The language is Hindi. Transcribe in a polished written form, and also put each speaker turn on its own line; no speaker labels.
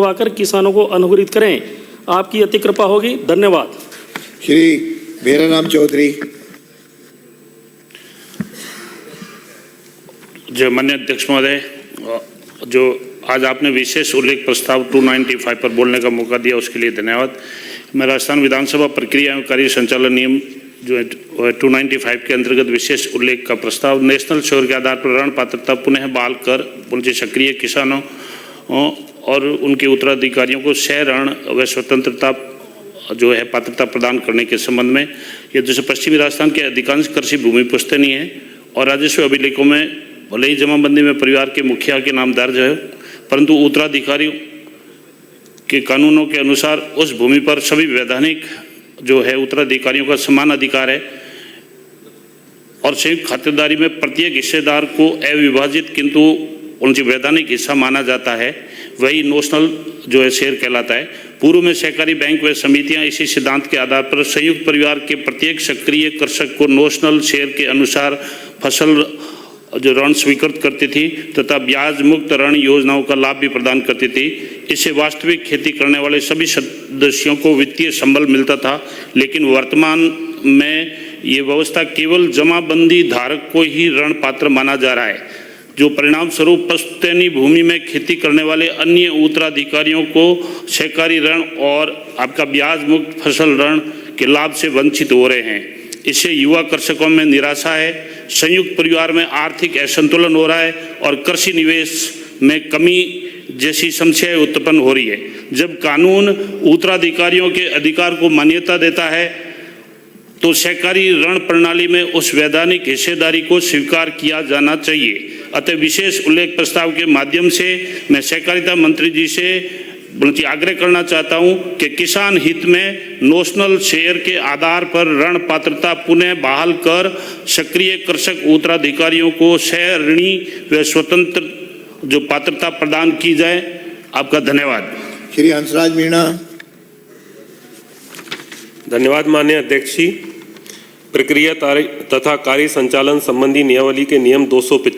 आकर किसानों को अनुग्रहित करें। आपकी अति कृपा होगी। धन्यवाद।
श्री वीराराम चौधरी।
जो माननीय अध्यक्ष महोदय, जो आज आपने विशेष उल्लेख प्रस्ताव 295 पर बोलने का मौका दिया उसके लिए धन्यवाद। मैं राजस्थान विधानसभा प्रक्रिया एवं कार्य संचालन नियम जो है 295 के अंतर्गत विशेष उल्लेख का प्रस्ताव नेशनल श्योर के आधार पर ऋण पात्रता पुनः बहाल कर उनके सक्रिय किसानों और उनके उत्तराधिकारियों को सह ऋण व स्वतंत्रता जो है पात्रता प्रदान करने के संबंध में, ये जैसे पश्चिमी राजस्थान के अधिकांश कृषि भूमि पुश्तैनी है और राजस्व अभिलेखों में भले ही जमाबंदी में परिवार के मुखिया के नाम दर्ज है, परंतु उत्तराधिकारियों के कानूनों के अनुसार उस भूमि पर सभी वैधानिक जो है उत्तराधिकारियों का समान अधिकार है और संयुक्त खातेदारी में प्रत्येक हिस्सेदार को अविभाजित किंतु उनकी वैधानिक हिस्सा माना जाता है, वही नोशनल जो है शेयर कहलाता है। पूर्व में सहकारी बैंक व समितियां इसी सिद्धांत के आधार पर संयुक्त परिवार के प्रत्येक सक्रिय कृषक को नोशनल शेयर के अनुसार फसल जो ऋण स्वीकृत करती थी तथा ब्याज मुक्त ऋण योजनाओं का लाभ भी प्रदान करती थी। इससे वास्तविक खेती करने वाले सभी सदस्यों को वित्तीय संबल मिलता था, लेकिन वर्तमान में ये व्यवस्था केवल जमाबंदी धारक को ही ऋण पात्र माना जा रहा है, जो परिणाम स्वरूप पुश्तैनी भूमि में खेती करने वाले अन्य उत्तराधिकारियों को सहकारी ऋण और आपका ब्याज मुक्त फसल ऋण के लाभ से वंचित हो रहे हैं। इससे युवा कृषकों में निराशा है, संयुक्त परिवार में आर्थिक असंतुलन हो रहा है और कृषि निवेश में कमी जैसी समस्याएं उत्पन्न हो रही है। जब कानून उत्तराधिकारियों के अधिकार को मान्यता देता है तो सहकारी ऋण प्रणाली में उस वैधानिक हिस्सेदारी को स्वीकार किया जाना चाहिए। अतः विशेष उल्लेख प्रस्ताव के माध्यम से मैं सहकारिता मंत्री जी से बल्कि आग्रह करना चाहता हूं कि किसान हित में नोशनल शेयर के आधार पर ऋण पात्रता पुनः बहाल कर सक्रिय कृषक उत्तराधिकारियों को सह ऋणी व स्वतंत्र जो पात्रता प्रदान की जाए। आपका धन्यवाद।
श्री हंसराज मीणा।
धन्यवाद माननीय अध्यक्ष जी। प्रक्रिया तथा कार्य संचालन संबंधी नियमावली के नियम 295